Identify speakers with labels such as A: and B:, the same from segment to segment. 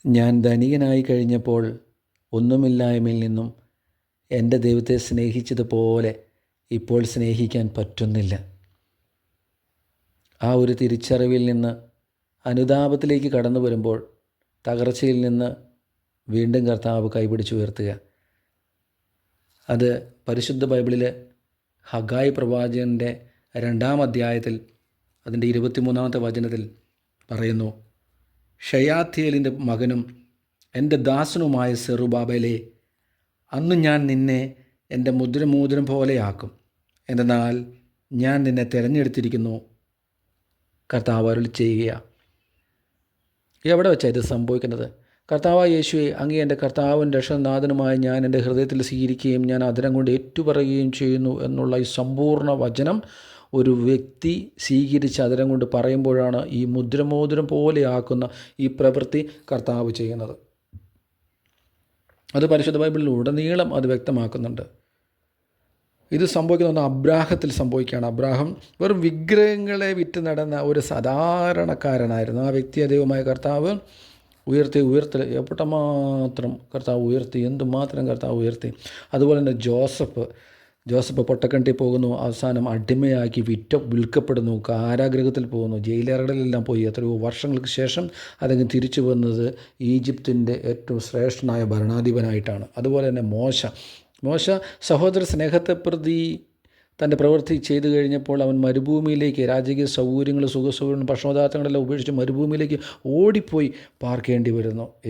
A: ഞാൻ ധനികനായി കഴിഞ്ഞപ്പോൾ ഒന്നുമില്ലായ്മയിൽ നിന്നും എൻ്റെ ദൈവത്തെ സ്നേഹിച്ചതുപോലെ ഇപ്പോൾ സ്നേഹിക്കാൻ പറ്റുന്നില്ല. ആ ഒരു തിരിച്ചറിവിൽ നിന്ന് അനുതാപത്തിലേക്ക് കടന്നു വരുമ്പോൾ തകർച്ചയിൽ നിന്ന് വീണ്ടും കർത്താവ് കൈപിടിച്ചുയർത്തുക. അത് പരിശുദ്ധ ബൈബിളിൽ ഹഗായി പ്രവാചകൻ്റെ 2-ാം അധ്യായത്തിൽ അതിൻ്റെ 23-ാമത്തെ വചനത്തിൽ പറയുന്നു, ഷയാഥിയേലിൻ്റെ മകനും എൻ്റെ ദാസനുമായ സെറുബാബേലേ, അന്ന് ഞാൻ നിന്നെ എൻ്റെ മുദ്രമോതിരം പോലെയാക്കും. എന്തെന്നാൽ ഞാൻ നിന്നെ തിരഞ്ഞെടുത്തിരിക്കുന്നു. കർത്താവ് അരുളി ചെയ്യുക. എവിടെ വെച്ചാണ് ഇത് സംഭവിക്കുന്നത്? കർത്താവായ യേശുവേ, അങ്ങേ എൻ്റെ കർത്താവും രക്ഷനാഥനുമായി ഞാൻ എൻ്റെ ഹൃദയത്തിൽ സ്വീകരിക്കുകയും ഞാൻ അതിരം കൊണ്ട് ഏറ്റുപറയുകയും ചെയ്യുന്നു എന്നുള്ള ഈ സമ്പൂർണ്ണ വചനം ഒരു വ്യക്തി സ്വീകരിച്ച് അതിരം കൊണ്ട് പറയുമ്പോഴാണ് ഈ മുദ്രമോതിരം പോലെയാക്കുന്ന ഈ പ്രവൃത്തി കർത്താവ് ചെയ്യുന്നത്. അത് പരിശുദ്ധ ബൈബിളിൽ ഉടനീളം അത് വ്യക്തമാക്കുന്നുണ്ട്. ഇത് സംഭവിക്കുന്ന അബ്രാഹത്തിൽ സംഭവിക്കുകയാണ്. അബ്രാഹം വെറും വിഗ്രഹങ്ങളെ വിറ്റ് നടന്ന ഒരു സാധാരണക്കാരനായിരുന്നു. ആ വ്യക്തിയെ ദൈവമായ കർത്താവ് ഉയർത്തി എപ്പോഴമാത്രം കർത്താവ് ഉയർത്തി, എന്തുമാത്രം കർത്താവ് ഉയർത്തി. അതുപോലെ തന്നെ ജോസഫ് പൊട്ടക്കണ്ടി പോകുന്നു, അവസാനം അടിമയാക്കി വിൽക്കപ്പെടുന്നു, കാരാഗൃഹത്തിൽ പോകുന്നു, ജയിലറകളിലെല്ലാം പോയി. എത്രയോ വർഷങ്ങൾക്ക് ശേഷം അദ്ദേഹം തിരിച്ചു വന്നത് ഈജിപ്തിൻ്റെ ഏറ്റവും ശ്രേഷ്ഠനായ ഭരണാധിപനായിട്ടാണ്. അതുപോലെ തന്നെ മോശ സഹോദര സ്നേഹത്തെ പ്രതി തൻ്റെ പ്രവൃത്തി ചെയ്തു കഴിഞ്ഞപ്പോൾ അവൻ മരുഭൂമിയിലേക്ക് രാജകീയ സൗകര്യങ്ങളും സുഖസൗകര്യങ്ങളും ഭക്ഷണപദാർത്ഥങ്ങളെല്ലാം ഉപേക്ഷിച്ച് മരുഭൂമിയിലേക്ക് ഓടിപ്പോയി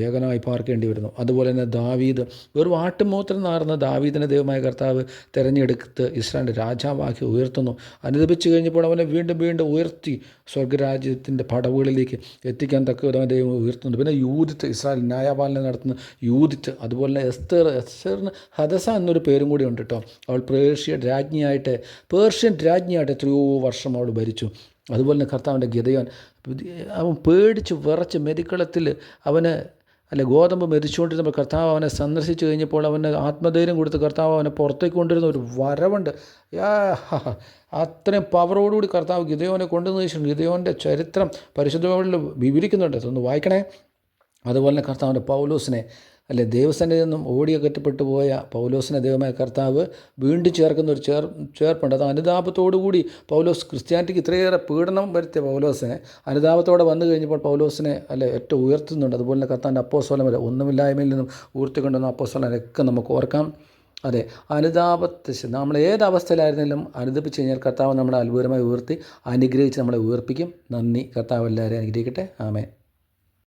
A: ഏകനായി പാർക്കേണ്ടി വരുന്നു. അതുപോലെ തന്നെ ദാവീദ്, വെറും ആട്ടുമൂത്രം നാർന്ന ദാവീദിനെ ദൈവമായ കർത്താവ് തിരഞ്ഞെടുത്ത് ഇസ്രായേലിൻ്റെ രാജാവാക്കി ഉയർത്തുന്നു. അനുദപിച്ചു കഴിഞ്ഞപ്പോൾ അവനെ വീണ്ടും ഉയർത്തി സ്വർഗരാജ്യത്തിൻ്റെ പടവുകളിലേക്ക് എത്തിക്കാൻ തക്കവിധം ദൈവം ഉയർത്തുന്നു. പിന്നെ യൂദിത്ത്, ഇസ്രായേൽ ന്യായപാലനം നടത്തുന്ന യൂദിത്ത്. അതുപോലെ തന്നെ എസ്തറിന് ഹദസ എന്നൊരു പേരും കൂടി ഉണ്ട് കേട്ടോ. അവൾ പേർഷ്യൻ രാജ്ഞിയായിട്ട് എത്രയോ വർഷം അവൾ ഭരിച്ചു. അതുപോലെ തന്നെ കർത്താവിൻ്റെ ഗിദെയോൻ, അവൻ പേടിച്ച് വിറച്ച് മെതിക്കളത്തിൽ ഗോതമ്പ് മെതിച്ചുകൊണ്ടിരുന്നപ്പോൾ കർത്താവ് അവനെ സന്ദർശിച്ചു കഴിഞ്ഞപ്പോൾ അവന് ആത്മധൈര്യം കൊടുത്ത് കർത്താവ് അവനെ പുറത്തേക്ക് കൊണ്ടുവരുന്ന ഒരു വരവുണ്ട്. അത്രയും പവറോടുകൂടി കർത്താവ് ഗിദെയോനെ കൊണ്ടുവന്ന് വെച്ചിട്ടുണ്ട്. ഗിദെയോൻ്റെ ചരിത്രം പരിശുദ്ധ ബൈബിളിൽ വിവരിക്കുന്നുണ്ട്, അതൊന്ന് വായിക്കണേ. അതുപോലെ തന്നെ കർത്താവിൻ്റെ പൗലോസിനെ ദൈവസന്നിധിയിൽ നിന്നും ഓടിയകറ്റപ്പെട്ടു പോയ പൗലോസിനെ ദൈവമായ കർത്താവ് വീണ്ടും ചേർക്കുന്ന ഒരു ചേർപ്പുണ്ട്. അത് അനുതാപത്തോടുകൂടി പൗലോസ്, ക്രിസ്ത്യാനിറ്റിക്ക് ഇത്രയേറെ പീഡനം വരുത്തിയ പൗലോസിനെ അനുതാപത്തോടെ വന്നു കഴിഞ്ഞപ്പോൾ പൗലോസിനെ ഏറ്റവും ഉയർത്തുന്നുണ്ട്. അതുപോലെ തന്നെ കർത്താവിൻ്റെ അപ്പോസ്തലന്മാരെ ഒന്നുമില്ലായ്മയിൽ നിന്നും ഉയർത്തിക്കൊണ്ടുവന്ന അപ്പോസ്തലന്മാരൊക്കെ നമുക്ക് ഓർക്കാം. നമ്മൾ ഏത് അവസ്ഥയിലായിരുന്നാലും അനുദപിച്ച് കഴിഞ്ഞാൽ കർത്താവ് നമ്മളെ അത്ഭുതമായി ഉയർത്തി അനുഗ്രഹിച്ച് നമ്മളെ ഉയർപ്പിക്കും. നന്ദി. കർത്താവ് എല്ലാവരെയും അനുഗ്രഹിക്കട്ടെ. ആമേൻ.